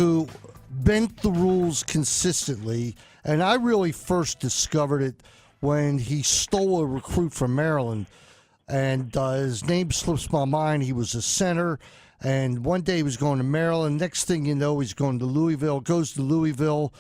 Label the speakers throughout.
Speaker 1: who bent the rules consistently, and I really first discovered it when he stole a recruit from Maryland, and his name slips my mind. He was a center, and one day he was going to Maryland. Next thing you know, he's going to Louisville, goes to Louisville.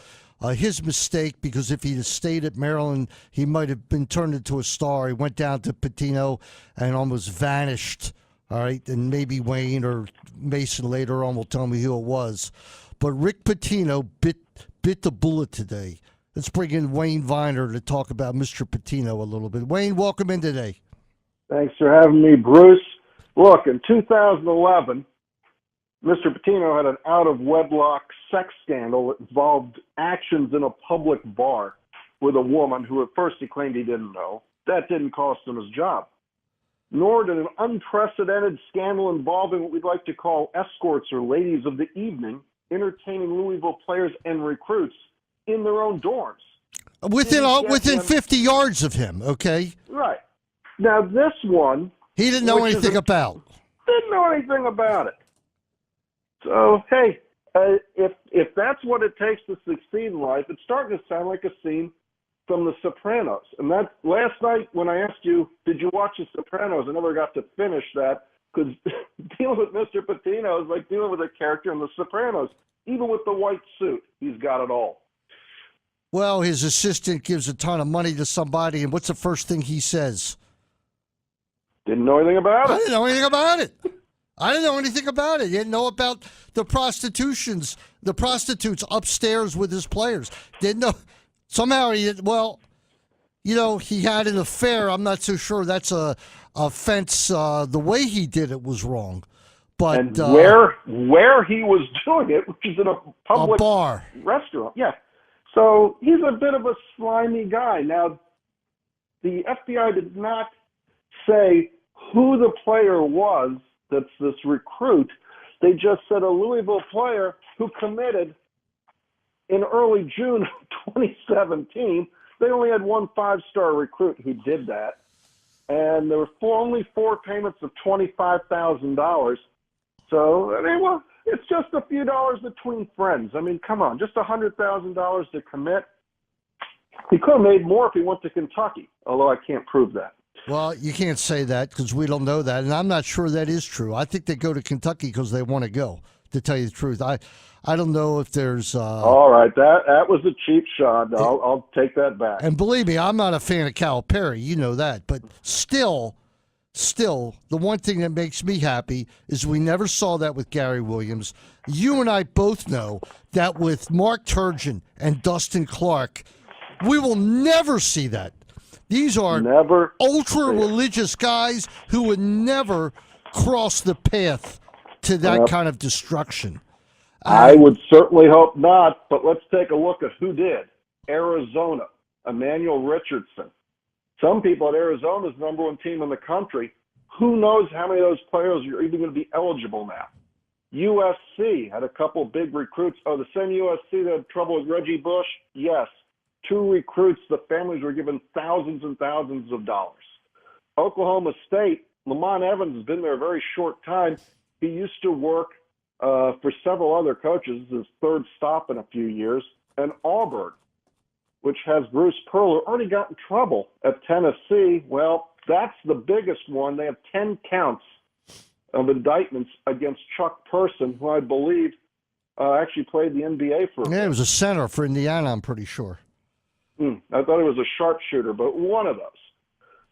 Speaker 1: His mistake, because if he'd have stayed at Maryland, he might have been turned into a star. He went down to Pitino and almost vanished. All right, and maybe Wayne or Mason later on will tell me who it was. But Rick Pitino bit the bullet today. Let's bring in Wayne Viener to talk about Mr. Pitino a little bit. Wayne, welcome in today.
Speaker 2: Thanks for having me, Bruce. Look, in 2011, Mr. Pitino had an out-of-wedlock sex scandal that involved actions in a public bar with a woman who at first he claimed he didn't know. That didn't cost him his job. Nor did an unprecedented scandal involving what we'd like to call escorts or ladies of the evening entertaining Louisville players and recruits in their own dorms.
Speaker 1: Within 50 yards of him, okay?
Speaker 2: Right. Now this one...
Speaker 1: He didn't know anything about.
Speaker 2: Didn't know anything about it. So, hey, if that's what it takes to succeed in life, it's starting to sound like a scene from The Sopranos. And that last night when I asked you, did you watch The Sopranos, I never got to finish that because dealing with Mr. Pitino is like dealing with a character in The Sopranos. Even with the white suit, he's got it all.
Speaker 1: Well, his assistant gives a ton of money to somebody, and what's the first thing he says?
Speaker 2: Didn't know anything about it.
Speaker 1: I didn't know anything about it. I didn't know anything about it. He didn't know about the prostitutes upstairs with his players. Didn't know. Somehow he had an affair. I'm not so sure that's a offense. The way he did it was wrong. But
Speaker 2: and where he was doing it, which is in a public
Speaker 1: bar
Speaker 2: restaurant. Yeah. So he's a bit of a slimy guy. Now, the FBI did not say who the player was that's this recruit. They just said a Louisville player who committed in early June of 2017. They only had one 5-star recruit who did that. And there were only 4 payments of $25,000. So, I mean, well, it's just a few dollars between friends. I mean, come on, just $100,000 to commit. He could have made more if he went to Kentucky, although I can't prove that.
Speaker 1: Well, you can't say that because we don't know that, and I'm not sure that is true. I think they go to Kentucky because they want to go, to tell you the truth. I don't know if there's...
Speaker 2: All right, that was a cheap shot. I'll take that back.
Speaker 1: And believe me, I'm not a fan of Calipari. You know that. But still, the one thing that makes me happy is we never saw that with Gary Williams. You and I both know that with Mark Turgeon and Dustin Clark, we will never see that. These are ultra-religious guys who would never cross the path to that kind of destruction.
Speaker 2: I would certainly hope not, but let's take a look at who did. Arizona, Emmanuel Richardson. Some people at Arizona's number 1 team in the country. Who knows how many of those players are even going to be eligible now? USC had a couple big recruits. Oh, the same USC that had trouble with Reggie Bush? Yes. 2 recruits, the families were given thousands and thousands of dollars. Oklahoma State, Lamont Evans has been there a very short time. He used to work for several other coaches, his 3rd stop in a few years. And Auburn, which has Bruce Pearl, already got in trouble at Tennessee. Well, that's the biggest one. They have 10 counts of indictments against Chuck Person, who I believe actually played the NBA for a bit.
Speaker 1: He was a center for Indiana, I'm pretty sure.
Speaker 2: I thought it was a sharpshooter, but one of those.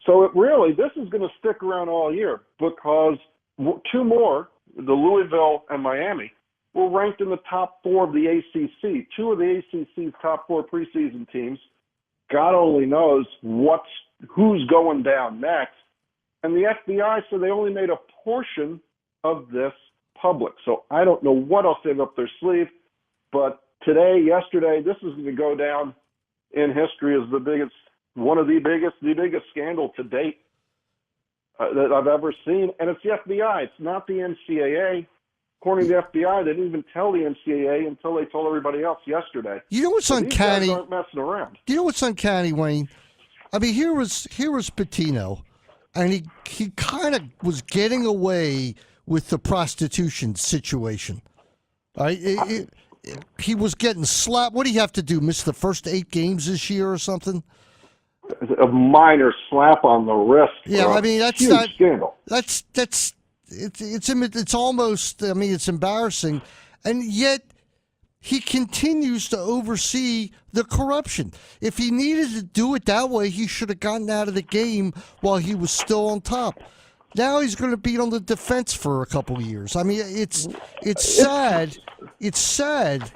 Speaker 2: So this is going to stick around all year because 2 more, the Louisville and Miami, were ranked in the top 4 of the ACC. 2 of the ACC's top 4 preseason teams. God only knows who's going down next. And the FBI said they only made a portion of this public. So I don't know what else they have up their sleeve. But yesterday, this is going to go down in history as the biggest scandal to date that I've ever seen. And it's the FBI. It's not the NCAA. According to the FBI, they didn't even tell the NCAA until they told everybody else yesterday.
Speaker 1: You know what's uncanny?
Speaker 2: These guys aren't messing around.
Speaker 1: You know what's uncanny, Wayne? I mean, here was Pitino, and he kind of was getting away with the prostitution situation. All right? he was getting slapped. What do you have to do? Miss the first 8 games this year or something?
Speaker 2: A minor slap on the wrist.
Speaker 1: Yeah, I mean that's
Speaker 2: huge scandal.
Speaker 1: It's almost. I mean, it's embarrassing, and yet he continues to oversee the corruption. If he needed to do it that way, he should have gotten out of the game while he was still on top. Now he's going to be on the defense for a couple of years. I mean, it's sad. It's sad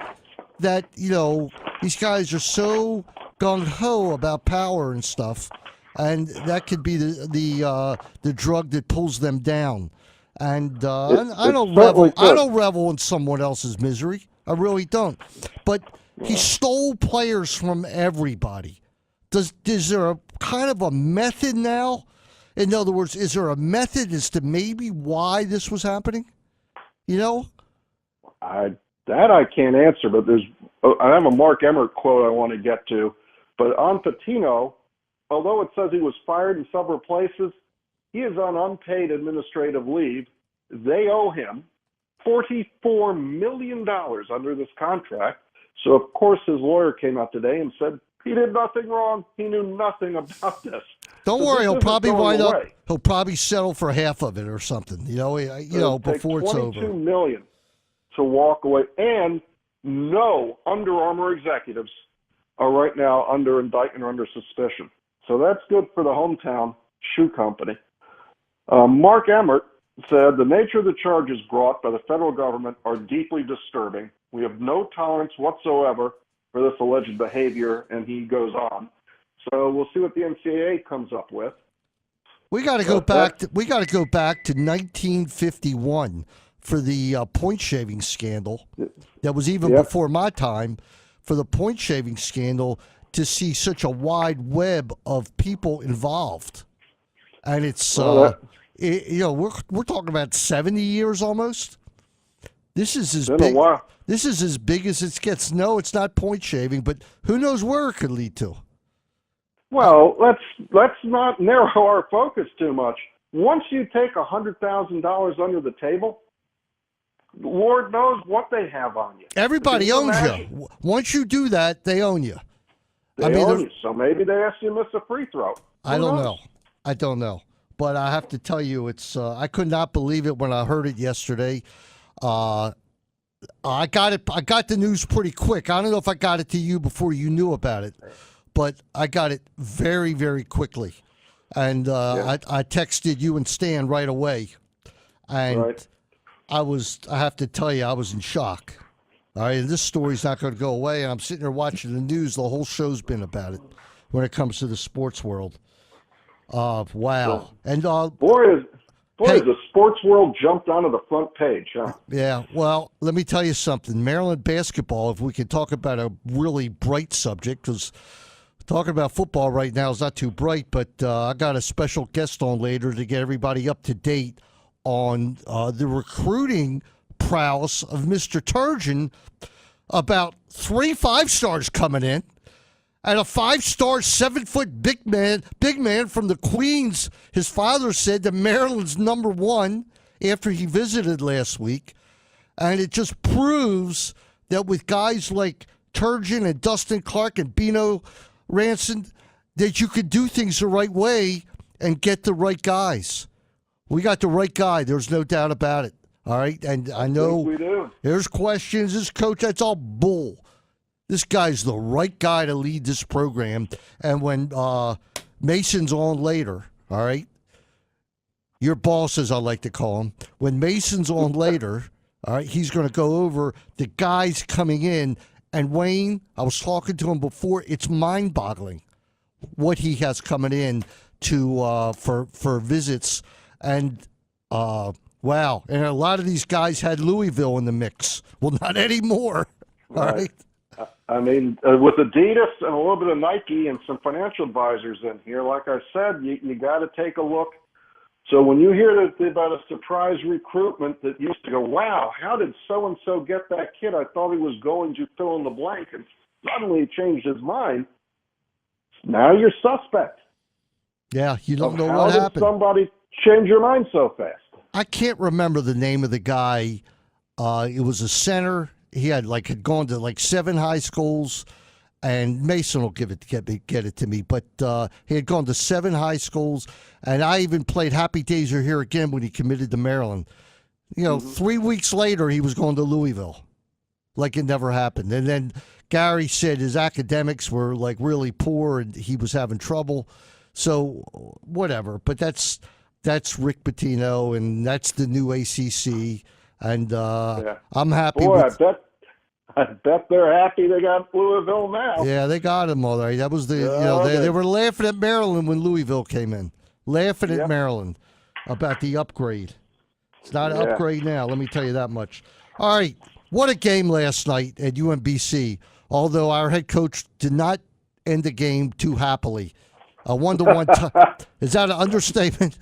Speaker 1: that these guys are so gung ho about power and stuff, and that could be the drug that pulls them down. And I don't revel in someone else's misery. I really don't. But he stole players from everybody. Is there a kind of a method now? In other words, is there a method as to maybe why this was happening?
Speaker 2: I can't answer, but I have a Mark Emmert quote I want to get to. But on Patino, although it says he was fired in several places, he is on unpaid administrative leave. They owe him $44 million under this contract. So, of course, his lawyer came out today and said he did nothing wrong. He knew nothing about this.
Speaker 1: Don't worry, he'll probably wind up. He'll probably settle for half of it or something. Before it's over. $22 million to walk away, and no Under Armour executives are right now under indictment or under suspicion. So that's good for the hometown shoe company. Mark Emmert said the nature of the charges brought by the federal government are deeply disturbing. We have no tolerance whatsoever for this alleged behavior, and he goes on. So we'll see what the NCAA comes up with. We got to go back. We got to go back to 1951 for the point shaving scandal. That was even before my time. For the point shaving scandal, to see such a wide web of people involved, and it's we're talking about 70 years almost. This is as big. This is as big as it gets. No, it's not point shaving, but who knows where it could lead to.
Speaker 2: Well, let's not narrow our focus too much. Once you take $100,000 under the table, Lord knows what they have on you.
Speaker 1: Everybody owns you. Once you do that, they own you.
Speaker 2: They own you. So maybe they ask you to miss a free throw.
Speaker 1: I don't know. But I have to tell you, it's I could not believe it when I heard it yesterday. I got the news pretty quick. I don't know if I got it to you before you knew about it, but I got it very, very quickly. And I texted you and Stan right away. And I have to tell you, I was in shock. All right, and this story's not going to go away. And I'm sitting there watching the news. The whole show's been about it when it comes to the sports world. Wow. And
Speaker 2: boy, has the sports world jumped onto the front page, huh?
Speaker 1: Yeah, well, let me tell you something. Maryland basketball, if we can talk about a really bright subject, because talking about football right now is not too bright, but I got a special guest on later to get everybody up to date on the recruiting prowess of Mr. Turgeon. About 3 5-stars coming in. And a 5-star, 7-foot big man from the Queens. His father said that Maryland's #1 after he visited last week. And it just proves that with guys like Turgeon and Dustin Clark and Bino Ranson, that you could do things the right way and get the right guys. We got the right guy. There's no doubt about it. All right. And I know
Speaker 2: we do.
Speaker 1: There's questions. This coach, that's all bull. This guy's the right guy to lead this program. And when Mason's on later, all right, your boss, as I like to call him, when Mason's on later, all right, he's going to go over the guys coming in. And Wayne, I was talking to him before, it's mind-boggling what he has coming in to for visits. And, wow, and a lot of these guys had Louisville in the mix. Well, not anymore, all right?
Speaker 2: I mean, with Adidas and a little bit of Nike and some financial advisors in here, like I said, you got to take a look. So when you hear about a surprise recruitment that used to go, wow, how did so-and-so get that kid? I thought he was going to fill in the blank, and suddenly he changed his mind. Now you're suspect.
Speaker 1: Yeah, you don't know what happened.
Speaker 2: How did somebody change your mind so fast?
Speaker 1: I can't remember the name of the guy. It was a center. had gone to like 7 high schools, and Mason will get it to me. But he had gone to 7 high schools, and I even played Happy Days Are Here Again when he committed to Maryland. 3 weeks later, he was going to Louisville, like it never happened. And then Gary said his academics were like really poor, and he was having trouble. So whatever. But that's Rick Pitino, and that's the new ACC. And I'm happy.
Speaker 2: Boy, I bet they're happy they got Louisville now.
Speaker 1: Yeah, they got him all right. That was they were laughing at Maryland when Louisville came in. Laughing at Maryland about the upgrade. It's not an upgrade now, let me tell you that much. All right, what a game last night at UMBC. Although our head coach did not end the game too happily. A 1-1 is that an understatement?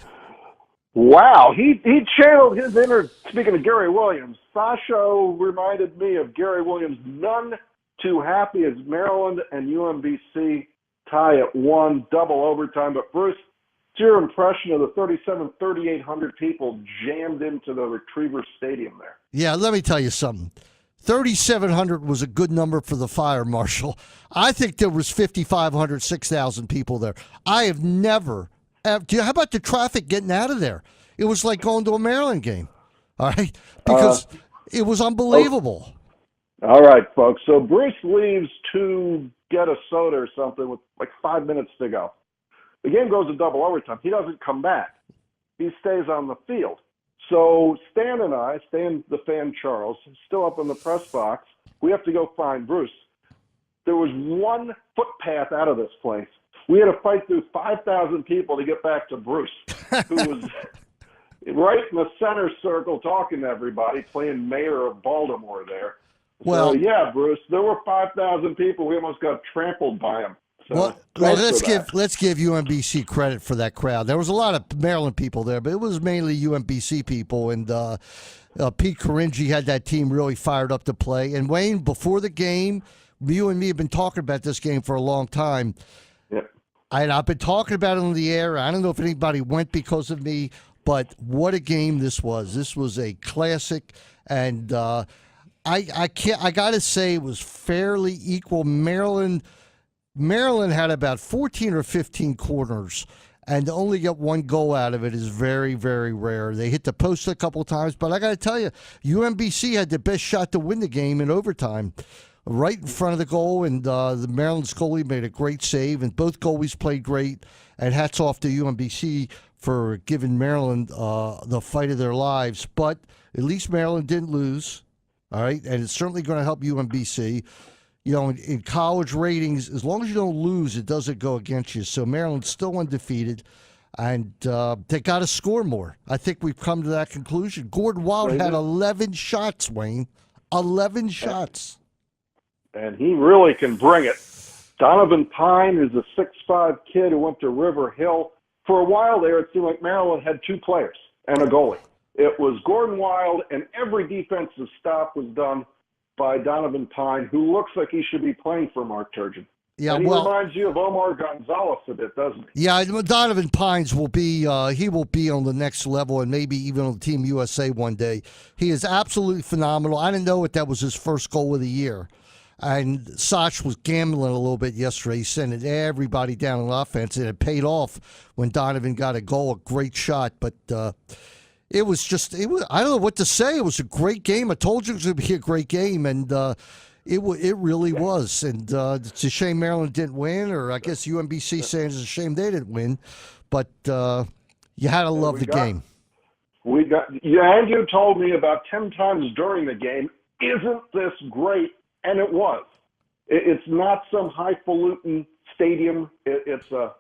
Speaker 2: Wow, he channeled his inner, speaking of Gary Williams, Sasho reminded me of Gary Williams. None too happy as Maryland and UMBC tie at 1, double overtime. But Bruce, what's your impression of the 3,800 people jammed into the Retriever Stadium there?
Speaker 1: Yeah, let me tell you something. 3,700 was a good number for the fire marshal. I think there was 5,500, 6,000 people there. I have never... How about the traffic getting out of there? It was like going to a Maryland game, all right? Because it was unbelievable.
Speaker 2: All right, folks. So Bruce leaves to get a soda or something with like 5 minutes to go. The game goes to double overtime. He doesn't come back. He stays on the field. So Stan and I, the fan Charles, still up in the press box, we have to go find Bruce. There was one footpath out of this place. We had to fight through 5,000 people to get back to Bruce, who was right in the center circle talking to everybody, playing mayor of Baltimore there.
Speaker 1: Well,
Speaker 2: so, yeah, Bruce, there were 5,000 people. We almost got trampled by them. So,
Speaker 1: let's give UMBC credit for that crowd. There was a lot of Maryland people there, but it was mainly UMBC people. And Pete Caringi had that team really fired up to play. And Wayne, before the game, you and me have been talking about this game for a long time. I've been talking about it on the air. I don't know if anybody went because of me, but what a game this was. This was a classic, and I got to say it was fairly equal. Maryland had about 14 or 15 corners, and to only get one goal out of it is very, very rare. They hit the post a couple times, but I got to tell you, UMBC had the best shot to win the game in overtime. Right in front of the goal, and the Maryland goalie made a great save, and both goalies played great. And hats off to UMBC for giving Maryland the fight of their lives. But at least Maryland didn't lose, all right? And it's certainly going to help UMBC. In college ratings, as long as you don't lose, it doesn't go against you. So Maryland's still undefeated, and they got to score more. I think we've come to that conclusion. Gordon Wild had 11 shots, Wayne. 11 shots.
Speaker 2: And he really can bring it. Donovan Pine is a 6'5" kid who went to River Hill. For a while there, it seemed like Maryland had 2 players and a goalie. It was Gordon Wild, and every defensive stop was done by Donovan Pine, who looks like he should be playing for Mark Turgeon.
Speaker 1: Yeah,
Speaker 2: and he reminds you of Omar Gonzalez a bit, doesn't he?
Speaker 1: Yeah, Donovan Pines will be he will be on the next level, and maybe even on Team USA one day. He is absolutely phenomenal. I didn't know that was his first goal of the year. And Sach was gambling a little bit yesterday. He sent everybody down on offense, and it paid off when Donovan got a goal, a great shot. But it was I don't know what to say. It was a great game. I told you it was going to be a great game, and it really was. And it's a shame Maryland didn't win, or I guess UMBC saying it's a shame they didn't win. But you had to love the game.
Speaker 2: Andrew told me about 10 times during the game, isn't this great? And it was. It's not some highfalutin stadium. It's a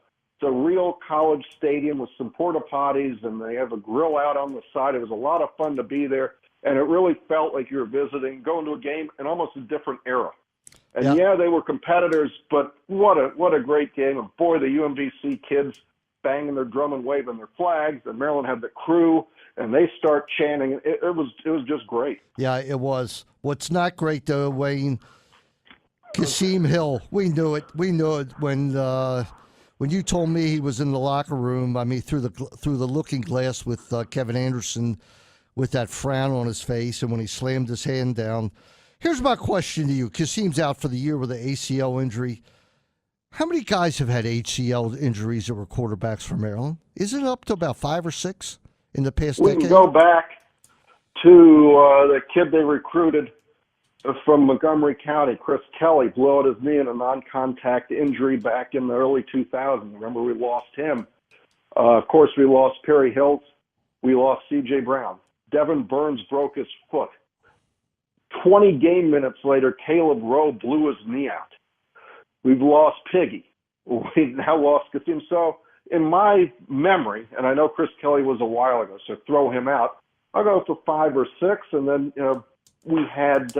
Speaker 2: real college stadium with some porta potties, and they have a grill out on the side. It was a lot of fun to be there, and it really felt like you were going to a game in almost a different era. And yeah, they were competitors, but what a great game. And boy, the UMBC kids banging their drum and waving their flags, and Maryland had the crew, and they start chanting. It was just great. Yeah,
Speaker 1: it was. What's not great though, Wayne, Kasim Hill. We knew it. We knew it when you told me he was in the locker room. I mean, through the looking glass with Kevin Anderson, with that frown on his face, and when he slammed his hand down, Here's my question to you. Kasim's out for the year with an ACL injury. How many guys have had ACL injuries that were quarterbacks for Maryland? Is it up to about 5 or 6 in the past
Speaker 2: We
Speaker 1: decade?
Speaker 2: can go back to the kid they recruited from Montgomery County, Chris Kelly, blew out his knee in a non-contact injury back in the early 2000s. Remember, we lost him. Of course, we lost Perry Hills. We lost C.J. Brown. Devin Burns broke his foot. 20 game minutes later, Caleb Rowe blew his knee out. We've lost Piggy. We've now lost Kasim. So in my memory, and I know Chris Kelly was a while ago, so throw him out, I'll go for 5 or 6. And then, we had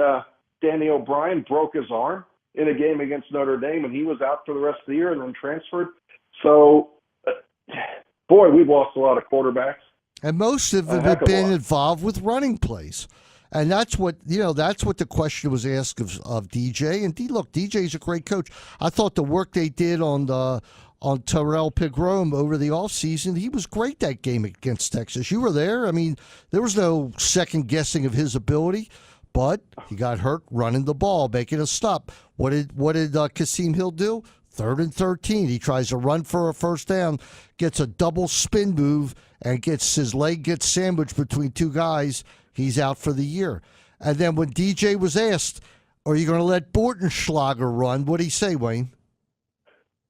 Speaker 2: Danny O'Brien broke his arm in a game against Notre Dame, and he was out for the rest of the year and then transferred. So, boy, we've lost a lot of quarterbacks.
Speaker 1: And most of them have been involved with running plays. And that's what the question was asked of DJ. And look, DJ's a great coach. I thought the work they did on Terrell Pigrome over the offseason, he was great that game against Texas. You were there. I mean, there was no second guessing of his ability, but he got hurt running the ball, making a stop. What did Kasim Hill do? 3rd and 13. He tries to run for a first down, gets a double spin move, and his leg gets sandwiched between 2 guys. He's out for the year. And then when DJ was asked, are you going to let Bortenschlager run? What did he say, Wayne?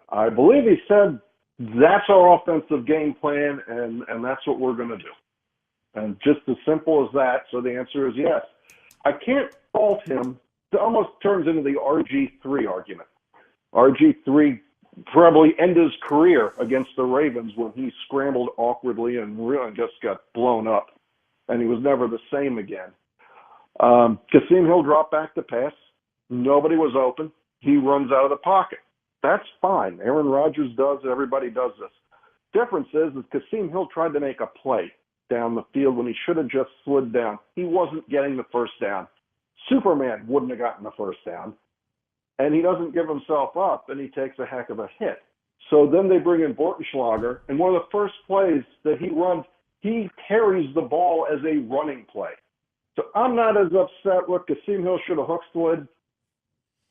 Speaker 2: I believe he said, that's our offensive game plan, and that's what we're going to do. And just as simple as that. So the answer is yes. I can't fault him. It almost turns into the RG3 argument. RG3 probably ended his career against the Ravens when he scrambled awkwardly and really just got blown up. And he was never the same again. Kasim Hill dropped back to pass. Nobody was open. He runs out of the pocket. That's fine. Aaron Rodgers does it. Everybody does this. Difference is Kasim Hill tried to make a play down the field when he should have just slid down. He wasn't getting the first down. Superman wouldn't have gotten the first down. And he doesn't give himself up, and he takes a heck of a hit. So then they bring in Bortenschlager, and one of the first plays that he runs, he carries the ball as a running play. So I'm not as upset. Look, Kasim Hill should have hook slid.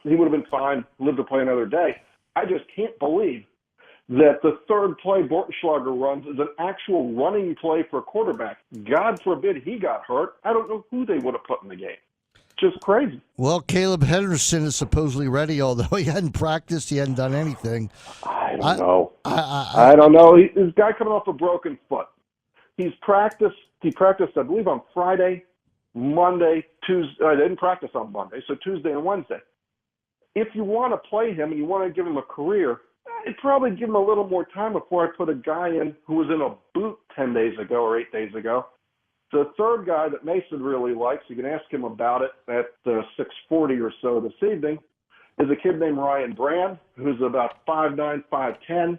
Speaker 2: He would have been fine, lived to play another day. I just can't believe that the third play Bortenschlager runs is an actual running play for a quarterback. God forbid he got hurt. I don't know who they would have put in the game. Just crazy.
Speaker 1: Well, Caleb Henderson is supposedly ready, although he hadn't practiced. He hadn't done anything.
Speaker 2: I don't know. I don't know. This guy coming off a broken foot. He practiced, I believe, on Friday, Monday, Tuesday. I didn't practice on Monday, so Tuesday and Wednesday. If you want to play him and you want to give him a career, I'd probably give him a little more time before I put a guy in who was in a boot 10 days ago or 8 days ago. The third guy that Mason really likes, you can ask him about it at 6:40 or so this evening, is a kid named Ryan Brand, who's about 5'9", 5'10".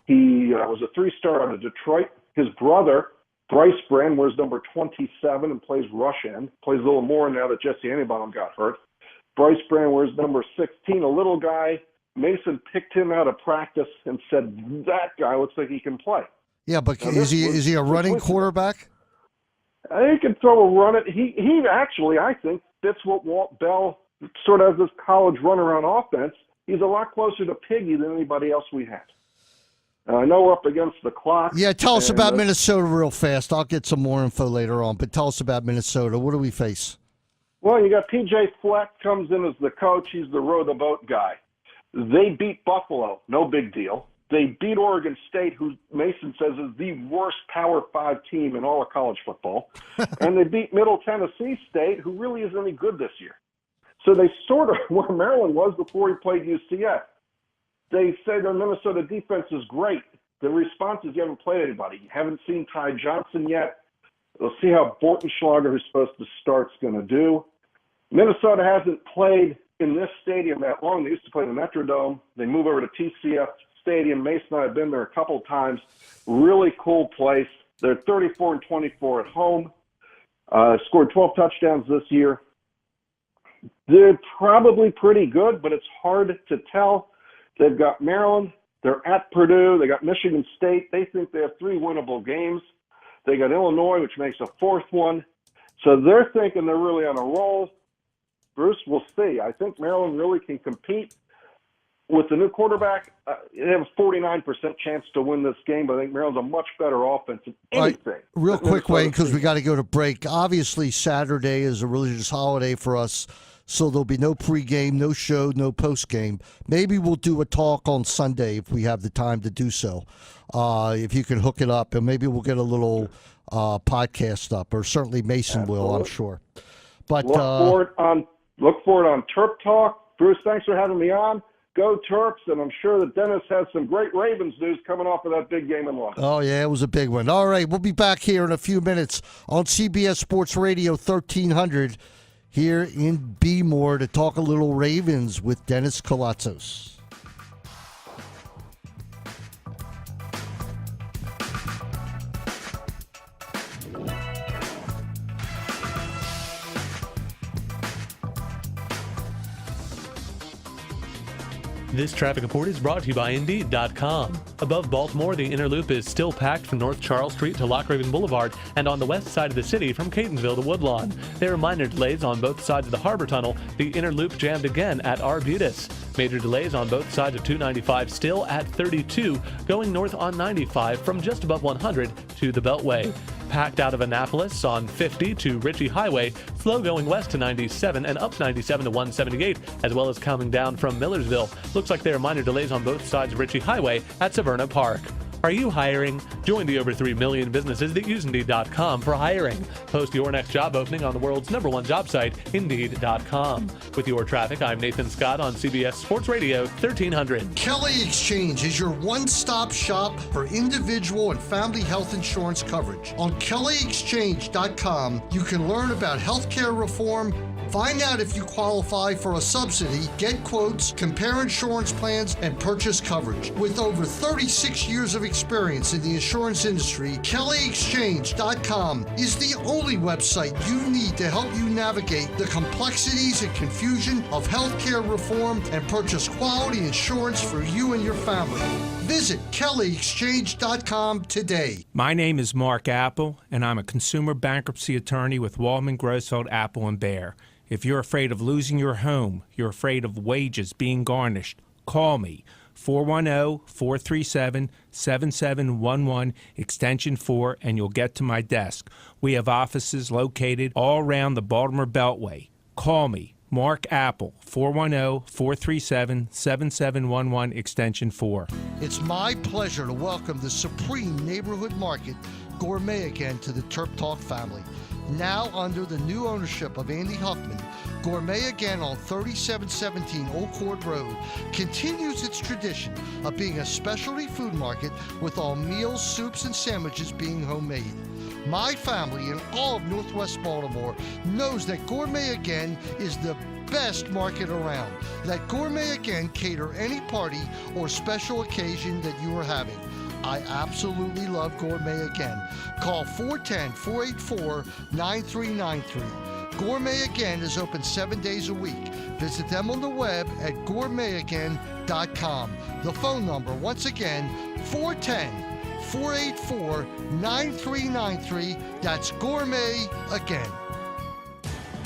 Speaker 2: He was a 3-star out of Detroit. His brother, Bryce Brand, wears number 27 and plays rush end. Plays a little more now that Jesse Anibonham got hurt. Bryce Brand wears number 16, a little guy. Mason picked him out of practice and said, that guy looks like he can play.
Speaker 1: Yeah, but is he a running quarterback?
Speaker 2: He can throw a run. He actually, I think, fits what Walt Bell sort of has this college runaround offense. He's a lot closer to Piggy than anybody else we had. I know we're up against the clock.
Speaker 1: Yeah, tell us about Minnesota real fast. I'll get some more info later on, but tell us about Minnesota. What do we face?
Speaker 2: Well, you got P.J. Fleck comes in as the coach. He's the row the boat guy. They beat Buffalo. No big deal. They beat Oregon State, who Mason says is the worst Power 5 team in all of college football. And they beat Middle Tennessee State, who really isn't any good this year. So they sort of where Maryland was before he played UCF. They say their Minnesota defense is great. The response is you haven't played anybody. You haven't seen Ty Johnson yet. We'll see how Bortenschlager, who's supposed to start, is going to do. Minnesota hasn't played in this stadium that long. They used to play in the Metrodome. They move over to TCF Stadium. Mason and I have been there a couple times. Really cool place. They're 34-24 at home. Scored 12 touchdowns this year. They're probably pretty good, but it's hard to tell. They've got Maryland. They're at Purdue. They got Michigan State. They think they have 3 winnable games. They got Illinois, which makes a 4th one. So they're thinking they're really on a roll. Bruce, we'll see. I think Maryland really can compete with the new quarterback. They have a 49% chance to win this game, but I think Maryland's a much better offense than anything.
Speaker 1: Right. Real quick, Wayne, because we got to go to break. Obviously, Saturday is a religious holiday for us, so there'll be no pregame, no show, no postgame. Maybe we'll do a talk on Sunday if we have the time to do so. If you can hook it up, and maybe we'll get a little podcast up, or certainly Mason will, I'm sure. But look for it on TerpTalk. Bruce, thanks for having me on. Go Terps, and I'm sure that Dennis has some great Ravens news coming off of that big game in London. Oh, yeah, it was a big one. All right, we'll be back here in a few minutes on CBS Sports Radio 1300 here in Bmore to talk a little Ravens with Dennis Kalatzos.
Speaker 3: This traffic report is brought to you by Indeed.com. Above Baltimore, the inner loop is still packed from North Charles Street to Loch Raven Boulevard and on the west side of the city from Catonsville to Woodlawn. There are minor delays on both sides of the Harbor Tunnel. The inner loop jammed again at Arbutus. Major delays on both sides of 295 still at 32, going north on 95 from just above 100 to the Beltway. Packed out of Annapolis on 50 to Ritchie Highway, slow going west to 97 and up 97 to 178, as well as coming down from Millersville. Looks like there are minor delays on both sides of Ritchie Highway at Severna Park. Are you hiring? Join the over 3 million businesses that use Indeed.com for hiring. Post your next job opening on the world's #1 job site, Indeed.com. With your traffic, I'm Nathan Scott on CBS Sports Radio 1300.
Speaker 1: Kelly Exchange is your one-stop shop for individual and family health insurance coverage. On KellyExchange.com, you can learn about healthcare reform, find out if you qualify for a subsidy, get quotes, compare insurance plans, and purchase coverage. With over 36 years of experience in the insurance industry, KellyExchange.com is the only website you need to help you navigate the complexities and confusion of healthcare reform and purchase quality insurance for you and your family. Visit KellyExchange.com today.
Speaker 4: My name is Mark Apple, and I'm a consumer bankruptcy attorney with Waldman, Grossfeld, Apple, and Bear. If you're afraid of losing your home, you're afraid of wages being garnished, call me. 410-437-7711, extension 4, and you'll get to my desk. We have offices located all around the Baltimore Beltway. Call me, Mark Apple, 410-437-7711, extension 4.
Speaker 1: It's my pleasure to welcome the Supreme Neighborhood Market Gourmet again to the TerpTalk family. Now under the new ownership of Andy Huffman, Gourmet Again on 3717 Old Court Road continues its tradition of being a specialty food market with all meals, soups, and sandwiches being homemade. My family and all of Northwest Baltimore knows that Gourmet Again is the best market around. Let Gourmet Again cater any party or special occasion that you are having. I absolutely love Gourmet Again. Call 410-484-9393. Gourmet Again is open 7 days a week. Visit them on the web at gourmetagain.com. The phone number, once again, 410-484-9393. That's Gourmet Again.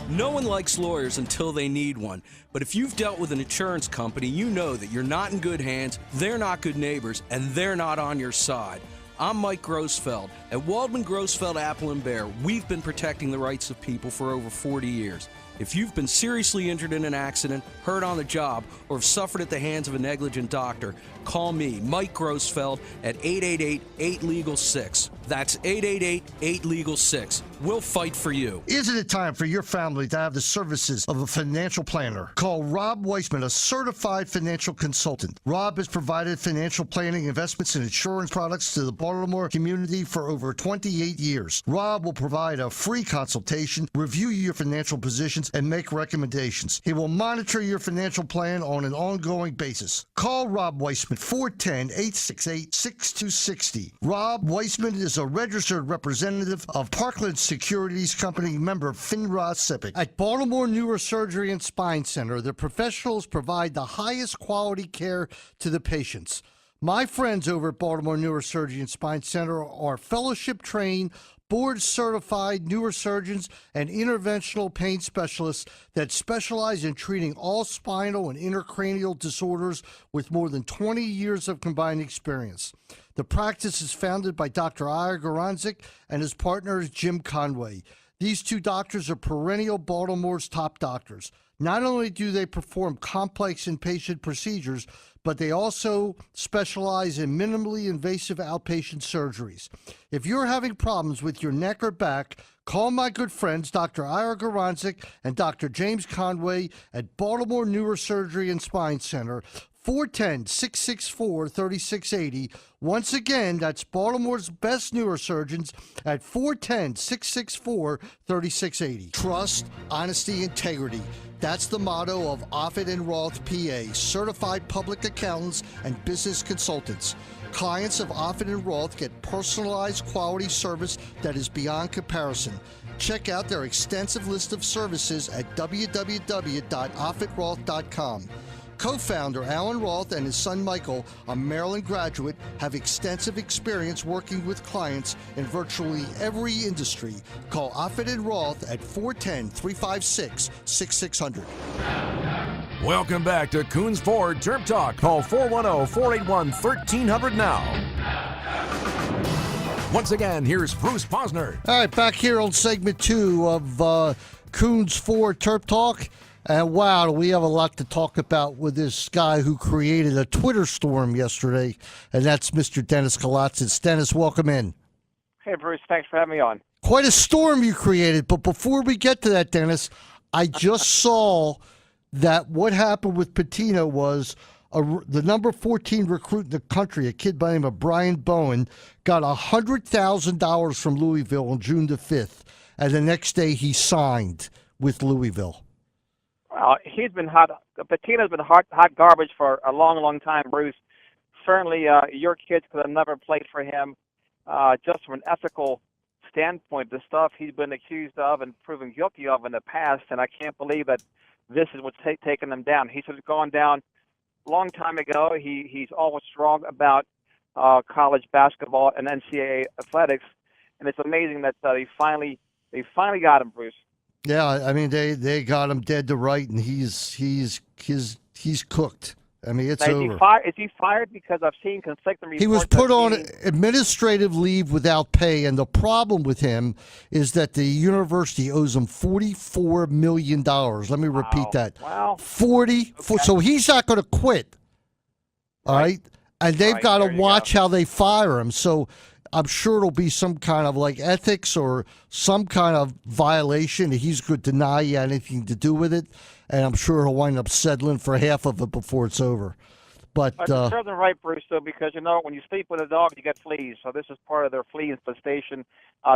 Speaker 5: No one likes lawyers until they need one. But if you've dealt with an insurance company, you know that you're not in good hands, they're not good neighbors, and they're not on your side. I'm Mike Grossfeld. At Waldman, Grossfeld, Apple, and Bear, we've been protecting the rights of people for over 40 years. If you've been seriously injured in an accident, hurt on the job, or have suffered at the hands of a negligent doctor, call me, Mike Grossfeld, at 888-8-LEGAL-6. That's 888-8-LEGAL-6. We'll fight for you.
Speaker 1: Isn't it time for your family to have the services of a financial planner? Call Rob Weissman, a certified financial consultant. Rob has provided financial planning, investments, and insurance products to the Baltimore community for over 28 years. Rob will provide a free consultation, review your financial positions, and make recommendations. He will monitor your financial plan on an ongoing basis. Call Rob Weissman, 410-868-6260. Rob Weissman is a registered representative of Parkland Securities Company, member FINRA SIPC. At Baltimore Neurosurgery and Spine Center, the professionals provide the highest quality care to the patients. My friends over at Baltimore Neurosurgery and Spine Center are fellowship-trained, board-certified neurosurgeons and interventional pain specialists that specialize in treating all spinal and intracranial disorders with more than 20 years of combined experience. The practice is founded by Dr. Ira Goranczyk and his partner is Jim Conway. These two doctors are perennial Baltimore's top doctors. Not only do they perform complex inpatient procedures, but they also specialize in minimally invasive outpatient surgeries. If you're having problems with your neck or back, call my good friends Dr. Ira Goranczyk and Dr. James Conway at Baltimore Neurosurgery and Spine Center, 410-664-3680. Once again, that's Baltimore's best neurosurgeons at 410-664-3680. Trust, honesty, integrity. That's the motto of Offit and Roth PA, certified public accountants and business consultants. Clients of Offit and Roth get personalized quality service that is beyond comparison. Check out their extensive list of services at www.offitroth.com. Co-founder Alan Roth and his son Michael, a Maryland graduate, have extensive experience working with clients in virtually every industry. Call Offit and Roth at 410-356-6600.
Speaker 6: Welcome back to Koons Ford Terp Talk. Call 410-481-1300 now. Once again, here's Bruce Posner.
Speaker 1: All right, back here on segment 2 of Koons Ford Terp Talk. And wow, we have a lot to talk about with this guy who created a Twitter storm yesterday, and that's Mr. Dennis Kalatzis. Dennis, welcome in.
Speaker 7: Hey, Bruce, thanks for having me on.
Speaker 1: Quite a storm you created, but before we get to that, Dennis, I just saw that what happened with Patino was the number 14 recruit in the country, a kid by the name of Brian Bowen, got $100,000 from Louisville on June the 5th, and the next day he signed with Louisville.
Speaker 7: Well, he's been hot. Patino's been hot garbage for a long, long time, Bruce. Certainly, your kids could have never played for him. Just from an ethical standpoint, the stuff he's been accused of and proven guilty of in the past, and I can't believe that this is what's taken him down. He should have gone down a long time ago. He's always strong about college basketball and NCAA athletics, and it's amazing that they finally got him, Bruce.
Speaker 1: Yeah, I mean they got him dead to right, and he's cooked. I mean, it's
Speaker 7: now,
Speaker 1: over.
Speaker 7: Is he fired? Because I've seen conflicting reports.
Speaker 1: He was put on administrative leave without pay, and the problem with him is that the university owes him $44 million. Let me repeat that.
Speaker 7: Wow.
Speaker 1: 40. Okay. So he's not going to quit. All right? And they've got to watch how they fire him. So I'm sure it'll be some kind of like ethics or some kind of violation. He's going to deny he had anything to do with it, and I'm sure he'll wind up settling for half of it before it's over. But
Speaker 7: it serves him right, Bruce, though, because, when you sleep with a dog, you get fleas. So this is part of their flea infestation.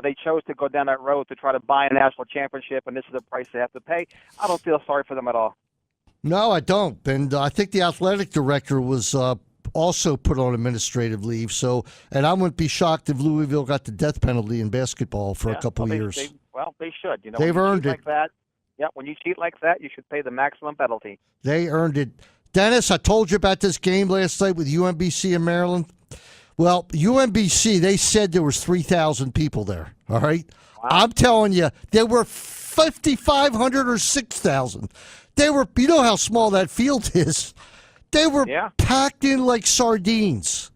Speaker 7: They chose to go down that road to try to buy a national championship, and this is the price they have to pay. I don't feel sorry for them at all.
Speaker 1: No, I don't. And I think the athletic director was also put on administrative leave. So, and I wouldn't be shocked if Louisville got the death penalty in basketball for a couple of years.
Speaker 7: They should.
Speaker 1: They've earned it.
Speaker 7: Like that, when you cheat like that, you should pay the maximum penalty.
Speaker 1: They earned it. Dennis, I told you about this game last night with UMBC in Maryland. Well, UMBC, they said there was 3,000 people there, all right? Wow. I'm telling you, there were 5,500 or 6,000. They were, you know how small that field is. They were packed in like sardines.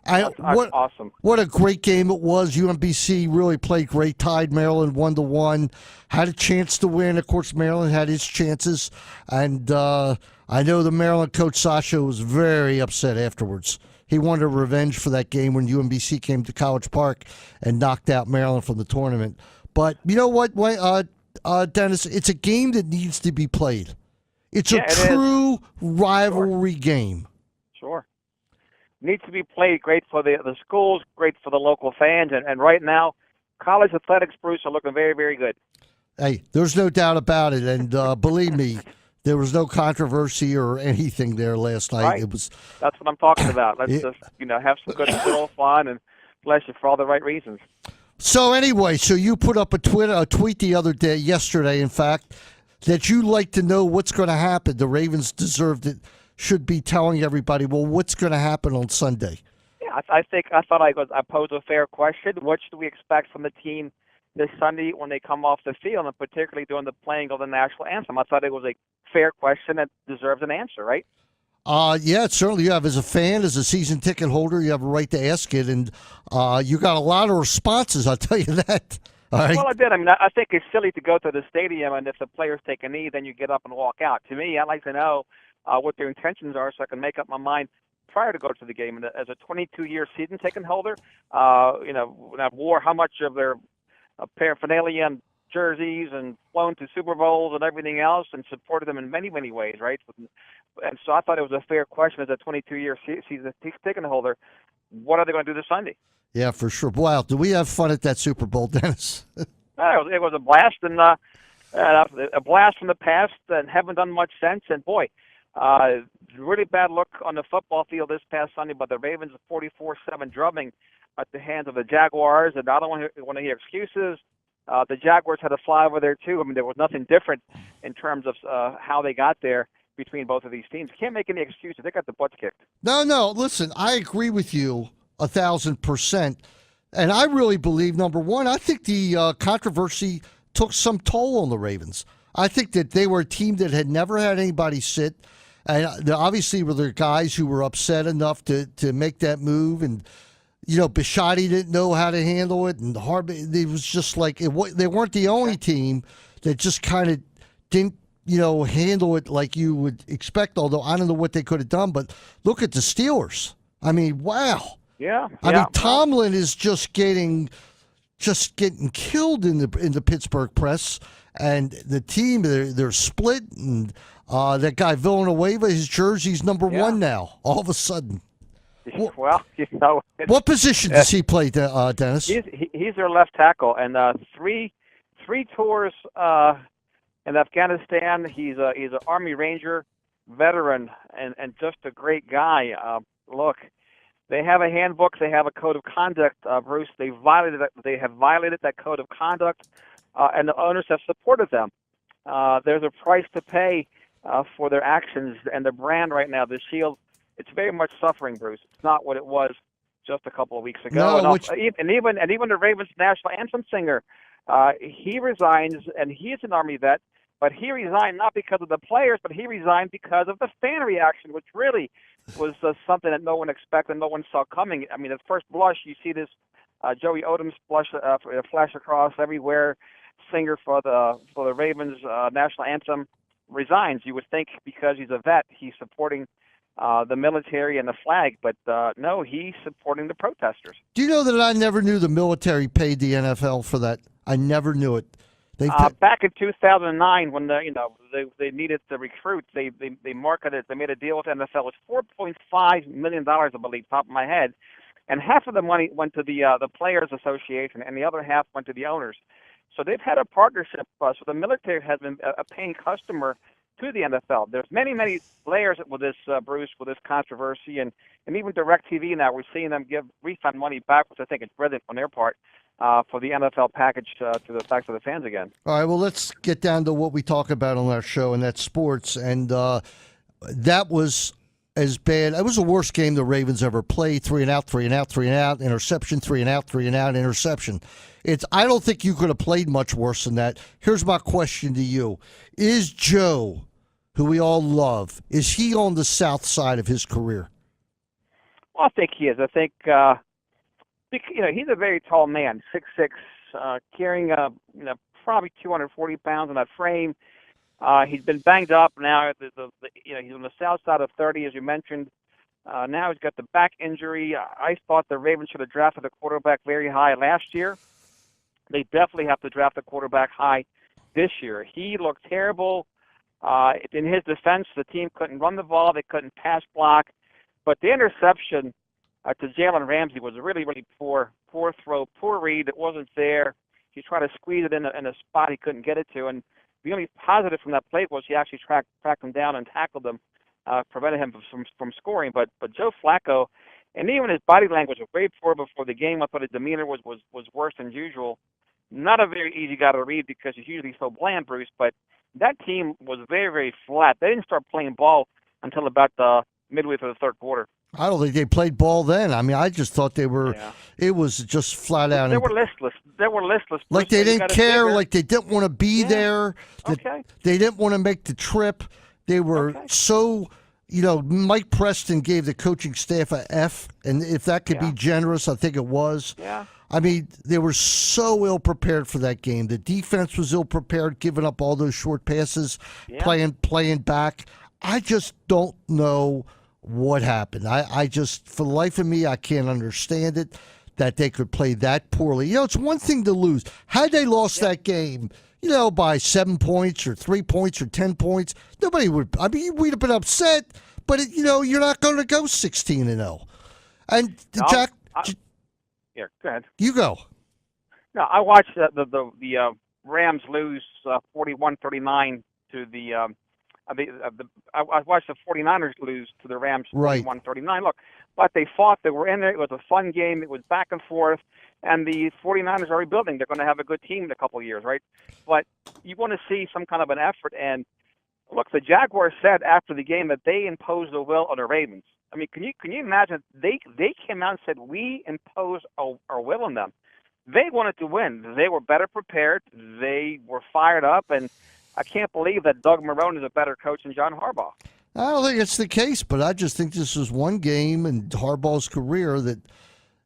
Speaker 7: That's awesome.
Speaker 1: What a great game it was. UMBC really played great, tied Maryland 1-1, had a chance to win. Of course, Maryland had its chances. And I know the Maryland coach, Sasha, was very upset afterwards. He wanted revenge for that game when UMBC came to College Park and knocked out Maryland from the tournament. But you know what, Dennis? It's a game that needs to be played. It's a true rivalry game.
Speaker 7: Sure. Needs to be played. Great for the schools, great for the local fans. And right now, college athletics, Bruce, are looking very, very good.
Speaker 1: Hey, there's no doubt about it. And believe me, there was no controversy or anything there last night.
Speaker 7: Right.
Speaker 1: It was.
Speaker 7: That's what I'm talking about. Let's just, have some good old fun and bless you for all the right reasons.
Speaker 1: So anyway, you put up a tweet yesterday, in fact, that you like to know what's going to happen. The Ravens should be telling everybody, well, what's going to happen on Sunday?
Speaker 7: Yeah, Yeah, I thought I posed a fair question. What should we expect from the team this Sunday when they come off the field, and particularly during the playing of the national anthem? I thought it was a fair question that deserves an answer, right?
Speaker 1: Yeah, certainly you have. As a fan, as a season ticket holder, you have a right to ask it, and you got a lot of responses, I'll tell you that. All right?
Speaker 7: Well, I did. I mean, I think it's silly to go to the stadium, and if the players take a knee, then you get up and walk out. To me, I'd like to know what their intentions are so I can make up my mind prior to go to the game. And as a 22-year season ticket holder, when I've wore how much of their paraphernalia and jerseys and flown to Super Bowls and everything else and supported them in many, many ways, right? And so I thought it was a fair question as a 22-year season ticket holder. What are they going to do this Sunday?
Speaker 1: Yeah, for sure. Wow, do we have fun at that Super Bowl, Dennis?
Speaker 7: It was a blast, and a blast from the past and haven't done much since. And, boy, really bad look on the football field this past Sunday, but the Ravens 44-7 drubbing at the hands of the Jaguars. And I don't want to hear excuses. The Jaguars had to fly over there, too. I mean, there was nothing different in terms of how they got there between both of these teams. Can't make any excuses. They got the butts kicked.
Speaker 1: No. Listen, I agree with you 1,000%. And I really believe, number one, I think the controversy took some toll on the Ravens. I think that they were a team that had never had anybody sit. And obviously were there guys who were upset enough to make that move. And, Bisciotti didn't know how to handle it. And it was just like they weren't the only team that just kind of didn't, handle it like you would expect, although I don't know what they could have done. But look at the Steelers. I mean, wow.
Speaker 7: Yeah.
Speaker 1: I mean, Tomlin is just getting killed in the Pittsburgh press, and the team they're split, and that guy Villanueva, his jersey's number one now. All of a sudden.
Speaker 7: Well,
Speaker 1: what position does he play, Dennis?
Speaker 7: He's their left tackle, and three tours in Afghanistan. He's an Army Ranger veteran and just a great guy. Look. They have a handbook. They have a code of conduct, Bruce. They have violated that code of conduct, and the owners have supported them. There's a price to pay for their actions, and the brand right now, the Shield, it's very much suffering, Bruce. It's not what it was just a couple of weeks ago.
Speaker 1: No,
Speaker 7: and even the Ravens national anthem singer, he resigns, and he is an Army vet. But he resigned not because of the players, but he resigned because of the fan reaction, which really was something that no one expected, no one saw coming. I mean, at first blush, you see this Joey Odoms flash across everywhere. Singer for the Ravens national anthem resigns. You would think because he's a vet, he's supporting the military and the flag, but no, he's supporting the protesters.
Speaker 1: Do you know that I never knew the military paid the NFL for that? I never knew it.
Speaker 7: Back in 2009, when they needed the recruits, they marketed. They made a deal with the NFL. It was $4.5 million, I believe, top of my head, and half of the money went to the Players Association, and the other half went to the owners. So they've had a partnership. So the military has been a paying customer to the NFL. There's many layers with this, Bruce, with this controversy, and even DirecTV now, we're seeing them give refund money back, which I think is brilliant on their part. For the NFL package to the back to the fans again.
Speaker 1: All right, well, let's get down to what we talk about on our show, and that's sports. And that was as bad. It was the worst game the Ravens ever played. 3 and out, 3 and out, 3 and out, interception, 3 and out, 3 and out, interception. I don't think you could have played much worse than that. Here's my question to you. Is Joe, who we all love, is he on the south side of his career?
Speaker 7: Well, I think he is. I think he's a very tall man, 6'6", carrying probably 240 pounds in that frame. He's been banged up now. He's on the south side of 30, as you mentioned. Now he's got the back injury. I thought the Ravens should have drafted a quarterback very high last year. They definitely have to draft a quarterback high this year. He looked terrible. In his defense, the team couldn't run the ball. They couldn't pass block. But the interception to Jalen Ramsey was a really, really poor throw, poor read. It wasn't there. He tried to squeeze it in a spot he couldn't get it to. And the only positive from that play was he actually tracked him down and tackled him, prevented him from scoring. But Joe Flacco, and even his body language was very poor before the game. I thought his demeanor was worse than usual. Not a very easy guy to read because he's usually so bland, Bruce. But that team was very, very flat. They didn't start playing ball until about the midway through the third quarter.
Speaker 1: I don't think they played ball then. I mean, I just thought they were.
Speaker 7: Yeah.
Speaker 1: It was just flat out.
Speaker 7: They were listless. They were listless.
Speaker 1: Like
Speaker 7: Bruce,
Speaker 1: they
Speaker 7: you
Speaker 1: didn't
Speaker 7: gotta
Speaker 1: care.
Speaker 7: figure-
Speaker 1: Like they didn't want to be
Speaker 7: Yeah.
Speaker 1: there.
Speaker 7: Okay.
Speaker 1: They didn't want to make the trip. They were
Speaker 7: Okay.
Speaker 1: so. Mike Preston gave the coaching staff a F, and if that could be
Speaker 7: Yeah.
Speaker 1: generous, I think it was.
Speaker 7: Yeah.
Speaker 1: I mean, they were so ill prepared for that game. The defense was ill prepared, giving up all those short passes,
Speaker 7: Yeah.
Speaker 1: playing back. I just don't know what happened. I just, for the life of me, I can't understand it that they could play that poorly. It's one thing to lose. Had they lost that game, by 7 points or 3 points or 10 points, nobody would. I mean, we'd have been upset. But you're not going to go 16-0. And
Speaker 7: No,
Speaker 1: Jack,
Speaker 7: Yeah, go ahead.
Speaker 1: you go.
Speaker 7: No, I watched the Rams lose 41-39 to the. I watched the 49ers lose to the Rams
Speaker 1: Right.
Speaker 7: 41-39. Look, but they fought. They were in there. It was a fun game. It was back and forth. And the 49ers are rebuilding. They're going to have a good team in a couple of years, right? But you want to see some kind of an effort. And look, the Jaguars said after the game that they imposed a will on the Ravens. I mean, can you imagine? They came out and said we imposed our will on them. They wanted to win. They were better prepared. They were fired up, and I can't believe that Doug Marrone is a better coach than John Harbaugh.
Speaker 1: I don't think it's the case, but I just think this is one game in Harbaugh's career that,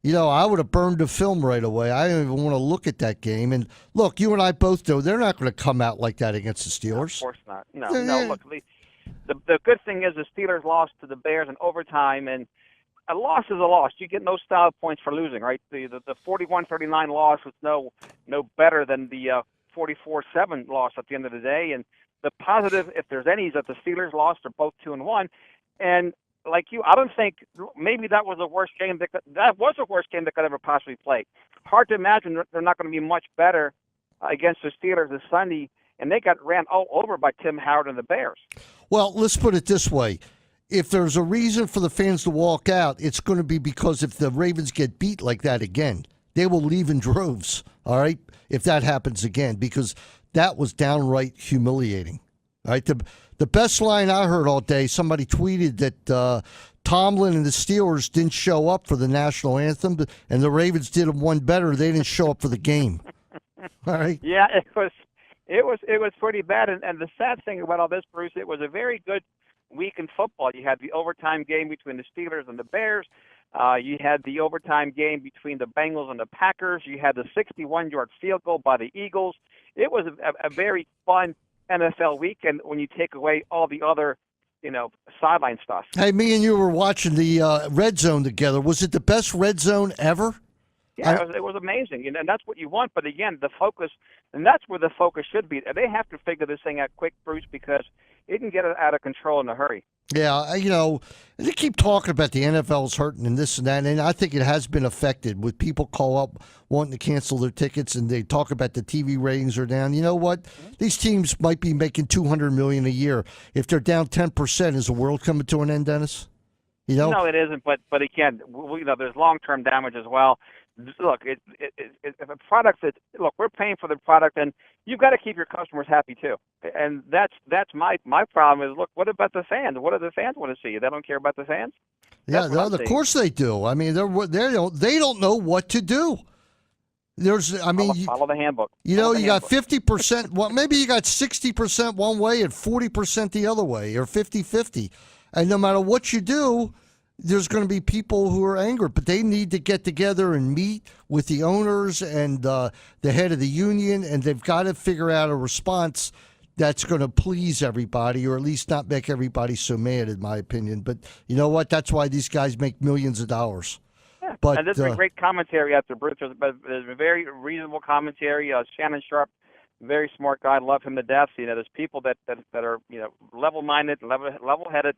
Speaker 1: I would have burned the film right away. I don't even want to look at that game. And look, you and I both know they're not going to come out like that against the Steelers.
Speaker 7: Of course not. No. Look, the good thing is the Steelers lost to the Bears in overtime, and a loss is a loss. You get no style points for losing, right? The 41-39 loss was no better than the 44-7 loss at the end of the day. And the positive, if there's any, is that the Steelers lost. They're both 2-1. And like you, I don't think maybe that was the worst game that could ever possibly play. Hard to imagine they're not going to be much better against the Steelers this Sunday, and they got ran all over by Tim Howard and the Bears.
Speaker 1: Well, let's put it this way. If there's a reason for the fans to walk out, it's going to be because if the Ravens get beat like that again, they will leave in droves, all right, if that happens again, because that was downright humiliating. All right, the best line I heard all day, somebody tweeted that Tomlin and the Steelers didn't show up for the national anthem, and the Ravens did one better. They didn't show up for the game. All right.
Speaker 7: Yeah, it was pretty bad. And the sad thing about all this, Bruce, it was a very good week in football. You had the overtime game between the Steelers and the Bears. You had the overtime game between the Bengals and the Packers. You had the 61-yard field goal by the Eagles. It was a very fun NFL weekend when you take away all the other, sideline stuff.
Speaker 1: Hey, me and you were watching the Red Zone together. Was it the best Red Zone ever?
Speaker 7: Yeah, it was amazing, and that's what you want. But again, the focus, and that's where the focus should be. They have to figure this thing out quick, Bruce, because it can get out of control in a hurry.
Speaker 1: Yeah, they keep talking about the NFL's hurting and this and that, and I think it has been affected with people call up wanting to cancel their tickets, and they talk about the TV ratings are down. You know what? These teams might be making $200 million a year. If they're down 10%, is the world coming to an end, Dennis?
Speaker 7: No, it isn't. But again, there's long-term damage as well. Look, if a product we're paying for the product, and you've got to keep your customers happy too. And that's my problem is, look, what about the fans? What do the fans want to see? They don't care about the fans?
Speaker 1: Yeah, of course they do. I mean, they don't know what to do.
Speaker 7: Follow the handbook.
Speaker 1: You got 50%. Well, maybe you got 60% one way and 40% the other way, or 50-50. And no matter what you do, there's going to be people who are angry, but they need to get together and meet with the owners and the head of the union, and they've got to figure out a response that's going to please everybody, or at least not make everybody so mad, in my opinion. But you know what? That's why these guys make millions of dollars.
Speaker 7: Yeah.
Speaker 1: But,
Speaker 7: and this is a great commentary after Bruce. There's a very reasonable commentary. Shannon Sharp, very smart guy. Love him to death. There's people that are level-minded, level-headed,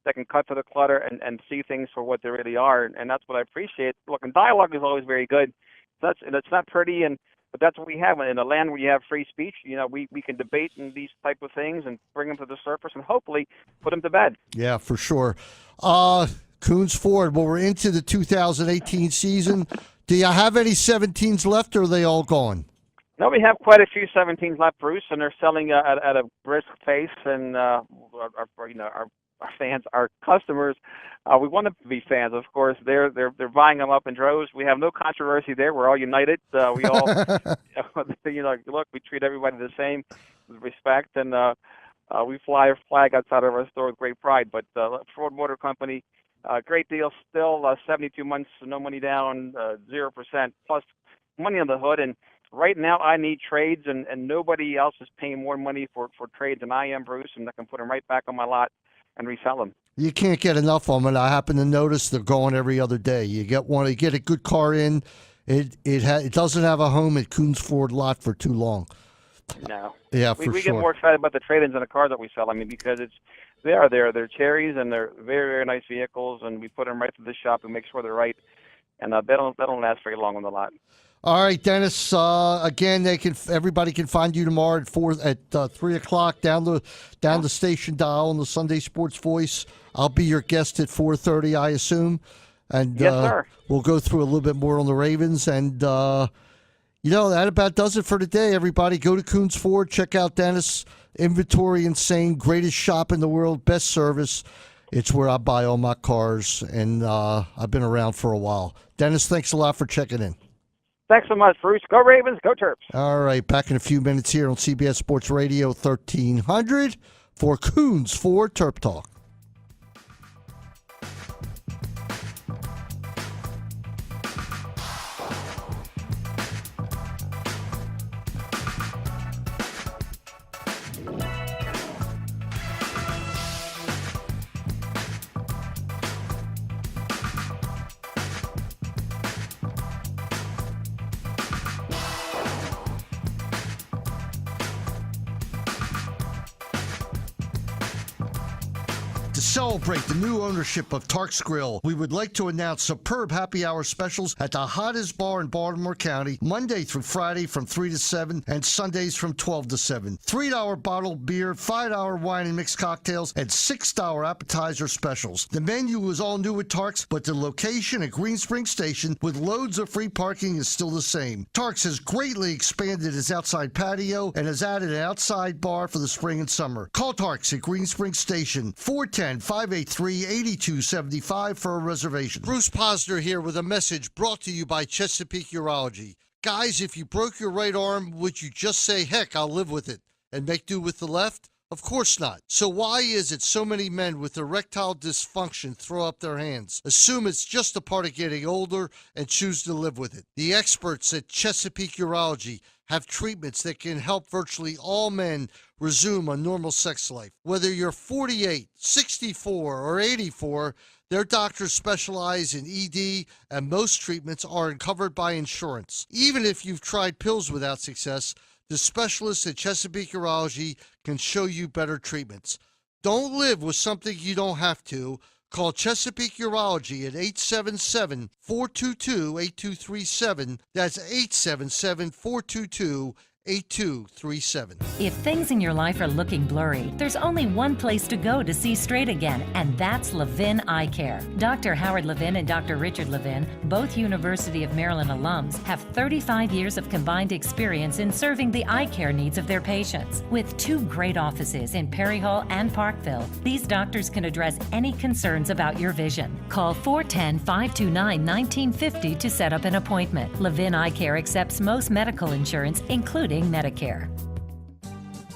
Speaker 7: that can cut to the clutter and see things for what they really are, and that's what I appreciate. Look, and dialogue is always very good. It's not pretty, but that's what we have in a land where you have free speech. We can debate in these type of things and bring them to the surface and hopefully put them to bed.
Speaker 1: Yeah, for sure. Koons Ford. Well, we're into the 2018 season. Do you have any 17s left, or are they all gone?
Speaker 7: No, we have quite a few 17s left, Bruce, and they're selling at a brisk pace, and our fans, our customers. We want them to be fans, of course. They're buying them up in droves. We have no controversy there. We're all united. We all, look, we treat everybody the same with respect, and we fly a flag outside of our store with great pride. But Ford Motor Company, great deal still, 72 months, no money down, 0% plus money on the hood. And right now I need trades, and nobody else is paying more money for trades than I am, Bruce, and I can put them right back on my lot and resell them.
Speaker 1: You can't get enough of them, and I happen to notice they're going every other day. You get a good car in, it doesn't have a home at Koons Ford lot for too long.
Speaker 7: No.
Speaker 1: Yeah,
Speaker 7: we
Speaker 1: sure.
Speaker 7: get more excited about the trade-ins than the cars that we sell. I mean, because they're cherries, and they're very, very nice vehicles, and we put them right to the shop and make sure they're right, and they don't last very long on the lot.
Speaker 1: All right, Dennis. Again, everybody can find you tomorrow at 3:00 down the station dial on the Sunday Sports Voice. I'll be your guest at 4:30, I assume, and
Speaker 7: yes, sir.
Speaker 1: We'll go through a little bit more on the Ravens, and that about does it for today. Everybody, go to Koons Ford, check out Dennis. Inventory insane, greatest shop in the world, best service. It's where I buy all my cars, and I've been around for a while. Dennis, thanks a lot for checking in.
Speaker 7: Thanks so much, Bruce. Go Ravens, go Terps.
Speaker 1: All right, back in a few minutes here on CBS Sports Radio 1300 for Koons Ford Terp Talk. Celebrate the new ownership of Tark's Grill. We would like to announce superb happy hour specials at the hottest bar in Baltimore County, Monday through Friday from 3 to 7 and Sundays from 12 to 7. $3 bottled beer, $5 wine and mixed cocktails, and $6 appetizer specials. The menu is all new at Tark's, but the location at Green Spring Station with loads of free parking is still the same. Tark's has greatly expanded its outside patio and has added an outside bar for the spring and summer. Call Tark's at Green Spring Station, 410-583-8275 for a reservation. Bruce Posner here with a message brought to you by Chesapeake Urology. Guys, if you broke your right arm, would you just say, heck, I'll live with it, and make do with the left? Of course not. So why is it so many men with erectile dysfunction throw up their hands, assume it's just a part of getting older, and choose to live with it? The experts at Chesapeake Urology have treatments that can help virtually all men resume a normal sex life. Whether you're 48, 64, or 84, their doctors specialize in ED, and most treatments are covered by insurance. Even if you've tried pills without success, the specialists at Chesapeake Urology can show you better treatments. Don't live with something you don't have to. Call Chesapeake Urology at 877-422-8237. That's 877-422-8237. 8237.
Speaker 8: If things in your life are looking blurry, there's only one place to go to see straight again, and that's Levin Eye Care. Dr. Howard Levin and Dr. Richard Levin, both University of Maryland alums, have 35 years of combined experience in serving the eye care needs of their patients. With 2 great offices in Perry Hall and Parkville, these doctors can address any concerns about your vision. Call 410-529-1950 to set up an appointment. Levin Eye Care accepts most medical insurance, including Medicare.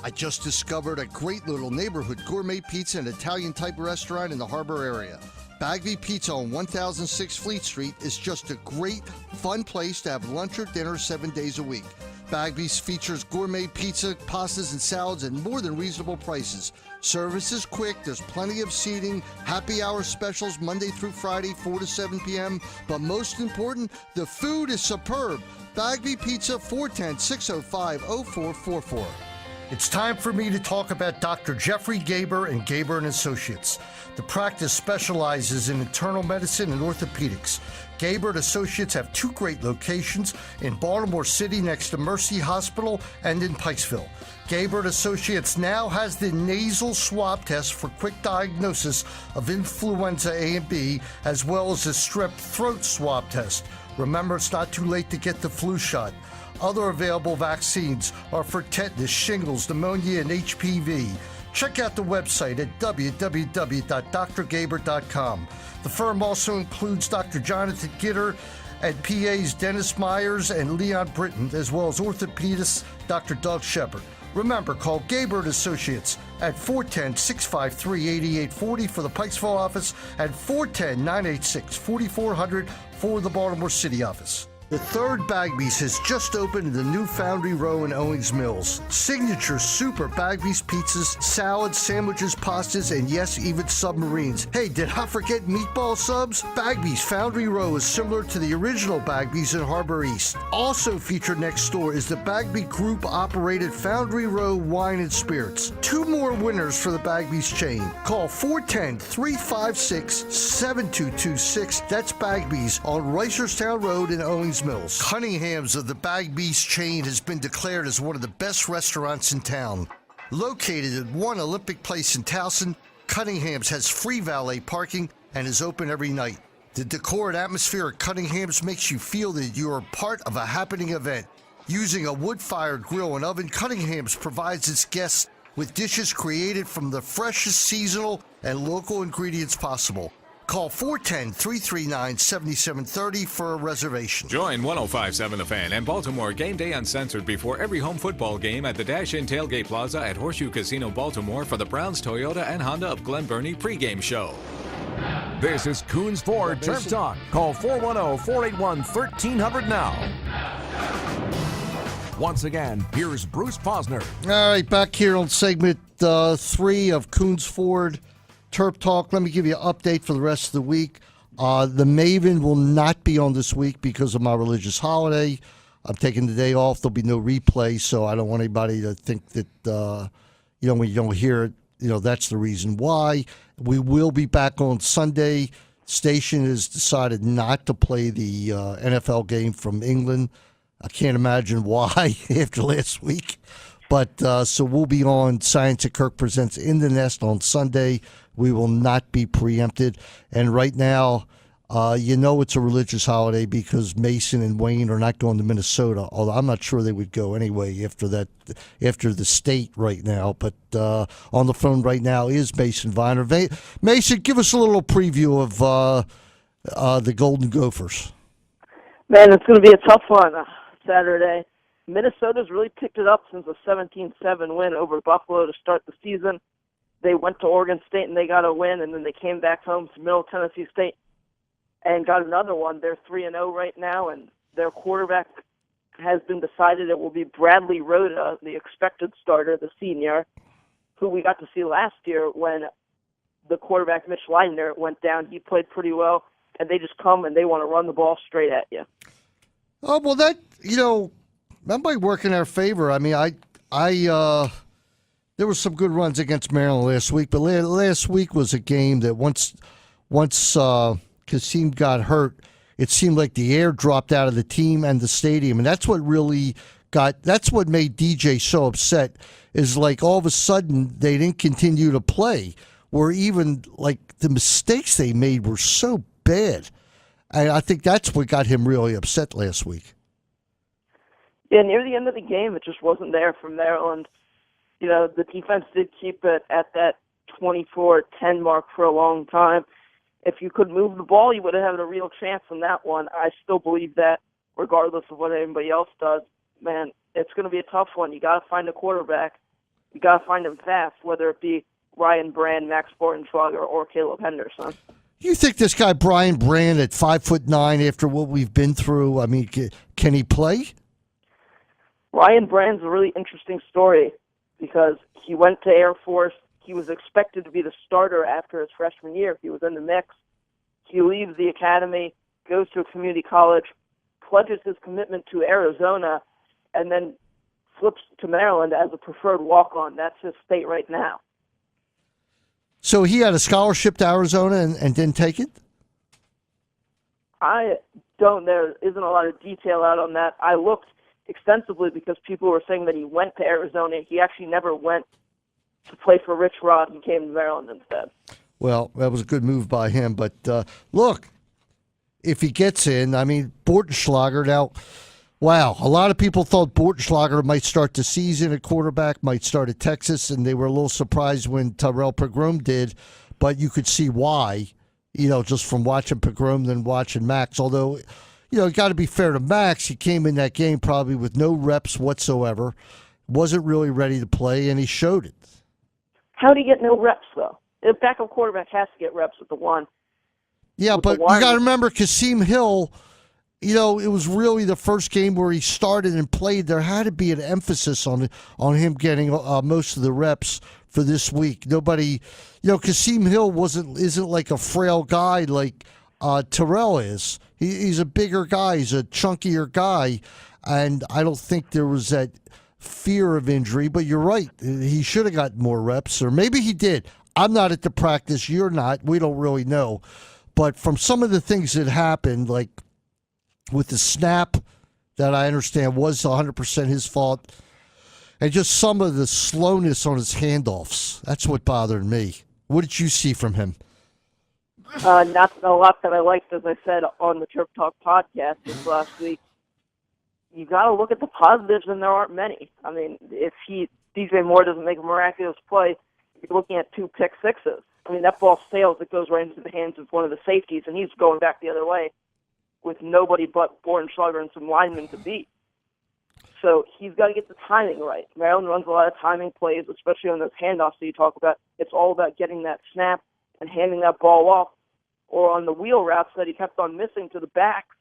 Speaker 1: I just discovered a great little neighborhood gourmet pizza and Italian-type restaurant in the harbor area. Bagby Pizza on 1006 Fleet Street is just a great, fun place to have lunch or dinner 7 days a week. Bagby's features gourmet pizza, pastas, and salads at more than reasonable prices. Service is quick, there's plenty of seating, happy hour specials Monday through Friday, 4 to 7 p.m. But most important, the food is superb. Bagby Pizza, 410-605-0444. It's time for me to talk about Dr. Jeffrey Gaber and Gaber & Associates. The practice specializes in internal medicine and orthopedics. Gaber & Associates have 2 great locations in Baltimore City next to Mercy Hospital and in Pikesville. Gaber & Associates now has the nasal swab test for quick diagnosis of influenza A and B, as well as the strep throat swab test. Remember, it's not too late to get the flu shot. Other available vaccines are for tetanus, shingles, pneumonia, and HPV. Check out the website at www.drgaber.com. The firm also includes Dr. Jonathan Gitter and PAs Dennis Myers and Leon Britton, as well as orthopedist Dr. Doug Shepard. Remember, call Gaber & Associates at 410-653-8840 for the Pikesville office and 410-986-4400 for the Baltimore City office. The third Bagby's has just opened in the new Foundry Row in Owings Mills. Signature super Bagby's pizzas, salads, sandwiches, pastas, and yes, even submarines. Hey, did I forget meatball subs? Bagby's Foundry Row is similar to the original Bagby's in Harbor East. Also featured next door is the Bagby Group-operated Foundry Row Wine and Spirits. 2 more winners for the Bagby's chain. Call 410-356-7226. That's Bagby's on Reisterstown Road in Owings Mills. Cunningham's of the Bagby's chain has been declared as one of the best restaurants in town. Located at One Olympic Place in Towson, Cunningham's has free valet parking and is open every night. The decor and atmosphere at Cunningham's makes you feel that you are part of a happening event. Using a wood-fired grill and oven, Cunningham's provides its guests with dishes created from the freshest seasonal and local ingredients possible. Call 410-339-7730 for a reservation.
Speaker 9: Join 105.7 The Fan and Baltimore Game Day Uncensored before every home football game at the Dash-In Tailgate Plaza at Horseshoe Casino, Baltimore for the Browns, Toyota, and Honda of Glen Burnie pregame show.
Speaker 6: This is Koons Ford Terps Talk. Call 410-481-1300 now. Once again, here's Bruce Posner.
Speaker 1: All right, back here on segment 3 of Koons Ford Terp Talk. Let me give you an update for the rest of the week. The Maven will not be on this week because of my religious holiday. I'm taking the day off. There'll be no replay, so I don't want anybody to think that, when you don't hear it, that's the reason why. We will be back on Sunday. Station has decided not to play the NFL game from England. I can't imagine why after last week. But so we'll be on Science at Kirk Presents In the Nest on Sunday. We will not be preempted. And right now, it's a religious holiday because Mason and Wayne are not going to Minnesota, although I'm not sure they would go anyway after the state right now. But on the phone right now is Mason Viener. Mason, give us a little preview of the Golden Gophers.
Speaker 10: Man, it's going to be a tough one Saturday. Minnesota's really picked it up since a 17-7 win over Buffalo to start the season. They went to Oregon State and they got a win, and then they came back home to Middle Tennessee State and got another one. They're 3-0 right now, and their quarterback has been decided it will be Bradley Rhoda, the expected starter, the senior, who we got to see last year when the quarterback, Mitch Leidner, went down. He played pretty well, and they just come and they want to run the ball straight at you.
Speaker 1: Oh, well, that might work in our favor. I mean, there were some good runs against Maryland last week, but last week was a game that once Kasim got hurt, it seemed like the air dropped out of the team and the stadium, and that's what made DJ so upset. Is like all of a sudden they didn't continue to play, or even like the mistakes they made were so bad. And I think that's what got him really upset last week.
Speaker 10: Yeah, near the end of the game, it just wasn't there from Maryland. The defense did keep it at that 24-10 mark for a long time. If you could move the ball, you would have had a real chance in that one. I still believe that, regardless of what anybody else does. Man, it's going to be a tough one. You got to find a quarterback. You got to find him fast, whether it be Ryan Brand, Max Bortenschlager, or Caleb Henderson.
Speaker 1: You think this guy Brian Brand at 5'9", after what we've been through, I mean, can he play?
Speaker 10: Ryan Brand's a really interesting story because he went to Air Force. He was expected to be the starter after his freshman year. He was in the mix. He leaves the academy, goes to a community college, pledges his commitment to Arizona, and then flips to Maryland as a preferred walk-on. That's his state right now.
Speaker 1: So he had a scholarship to Arizona and didn't take it?
Speaker 10: There isn't a lot of detail out on that. I looked extensively because people were saying that he went to Arizona. He actually never went to play for Rich Rod and came to Maryland instead.
Speaker 1: Well, that was a good move by him. But look, if he gets in, I mean, Bortenschlager, now, Wow. A lot of people thought Bortenschlager might start the season at quarterback, might start at Texas, and they were a little surprised when Terrell Pogrom did, but you could see why, just from watching Pogrom than watching Max. Although, you got to be fair to Max. He came in that game probably with no reps whatsoever, wasn't really ready to play, and he showed it.
Speaker 10: How do you get no reps, though? A backup quarterback has to get reps with the one.
Speaker 1: Yeah, but you got to remember Kasim Hill, it was really the first game where he started and played. There had to be an emphasis on him getting most of the reps for this week. Nobody, Kasim Hill isn't like a frail guy like Terrell is. He's a bigger guy. He's a chunkier guy, and I don't think there was that fear of injury. But you're right. He should have got more reps, or maybe he did. I'm not at the practice. You're not. We don't really know. But from some of the things that happened, like with the snap, that I understand was 100% his fault, and just some of the slowness on his handoffs, that's what bothered me. What did you see from him?
Speaker 10: Not a lot that I liked, as I said on the TerpTalk podcast this last week. You got to look at the positives, and there aren't many. I mean, if DJ Moore doesn't make a miraculous play, you're looking at 2 pick sixes. I mean, that ball sails. It goes right into the hands of one of the safeties, and he's going back the other way with nobody but Bortenschlager and some linemen to beat. So he's got to get the timing right. Maryland runs a lot of timing plays, especially on those handoffs that you talk about. It's all about getting that snap and handing that ball off. Or on the wheel routes that he kept on missing to the backs,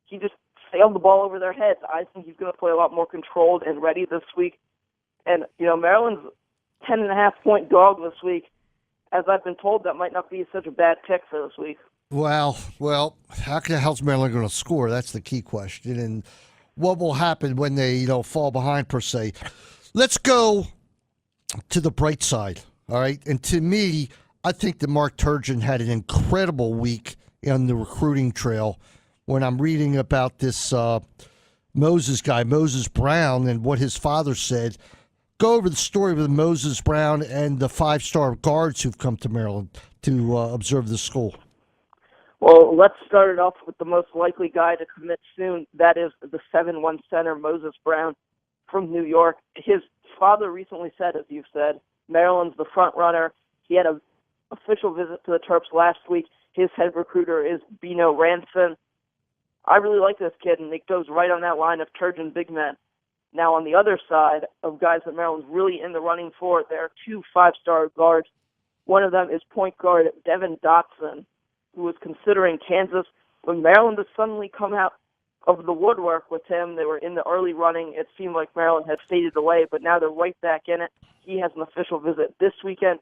Speaker 10: he just sailed the ball over their heads. I think he's going to play a lot more controlled and ready this week. And, Maryland's 10.5-point dog this week. As I've been told, that might not be such a bad pick for this week.
Speaker 1: Well, how the hell's Maryland going to score? That's the key question. And what will happen when they, fall behind, per se? Let's go to the bright side, all right? And to me, I think that Mark Turgeon had an incredible week on the recruiting trail. When I'm reading about this Moses guy, Moses Brown, and what his father said, go over the story with Moses Brown and the 5-star guards who've come to Maryland to observe the school.
Speaker 10: Well, let's start it off with the most likely guy to commit soon. That is the 7'1" center, Moses Brown from New York. His father recently said, as you've said, Maryland's the front runner. He had an official visit to the Terps last week. His head recruiter is Bino Ranson. I really like this kid, and it goes right on that line of Turgeon big men. Now, on the other side of guys that Maryland's really in the running for, there are 2 5-star guards. One of them is point guard Devin Dotson, who was considering Kansas. When Maryland has suddenly come out of the woodwork with him, they were in the early running. It seemed like Maryland had faded away, but now they're right back in it. He has an official visit this weekend.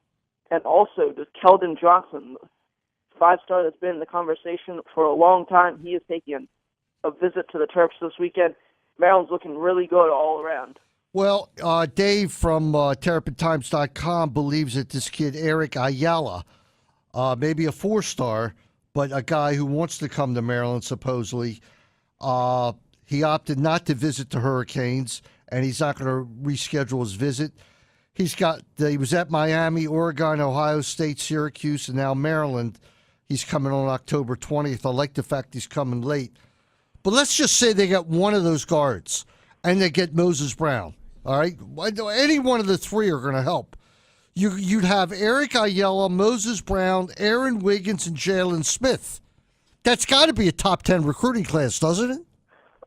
Speaker 10: And also, does Keldon Johnson, the 5-star that's been in the conversation for a long time, he is taking a visit to the Terps this weekend. Maryland's looking really good all around.
Speaker 1: Well, Dave from TerrPTimes.com believes that this kid, Eric Ayala, maybe a 4-star, but a guy who wants to come to Maryland, supposedly. He opted not to visit the Hurricanes, and he's not going to reschedule his visit. He was at Miami, Oregon, Ohio State, Syracuse, and now Maryland. He's coming on October 20th. I like the fact he's coming late. But let's just say they get one of those guards, and they get Moses Brown. All right? Any one of the 3 are going to help. You'd have Eric Ayala, Moses Brown, Aaron Wiggins, and Jalen Smith. That's got to be a top 10 recruiting class, doesn't it?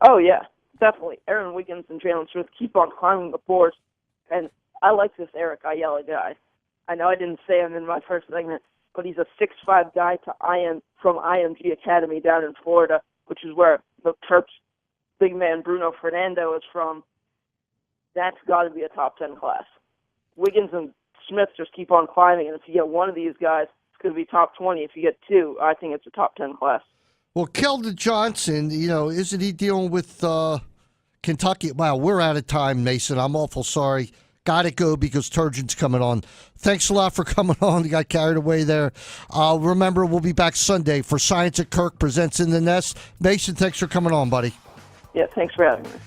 Speaker 10: Oh, yeah, definitely. Aaron Wiggins and Jalen Smith keep on climbing the boards. And I like this Eric Ayala guy. I know I didn't say him in my first segment, but he's a 6'5" guy from IMG Academy down in Florida, which is where the Terps big man Bruno Fernando is from. That's got to be a top 10 class. Wiggins and Smith just keep on climbing, and if you get one of these guys, it's going to be top 20. If you get 2, I think it's a top 10 class.
Speaker 1: Well, Keldon Johnson, isn't he dealing with Kentucky? Wow, we're out of time, Mason. I'm awful sorry. Got to go because Turgeon's coming on. Thanks a lot for coming on. You got carried away there. Remember, we'll be back Sunday for Science at Kirk presents In the Nest. Mason, thanks for coming on, buddy.
Speaker 10: Yeah, thanks for having me.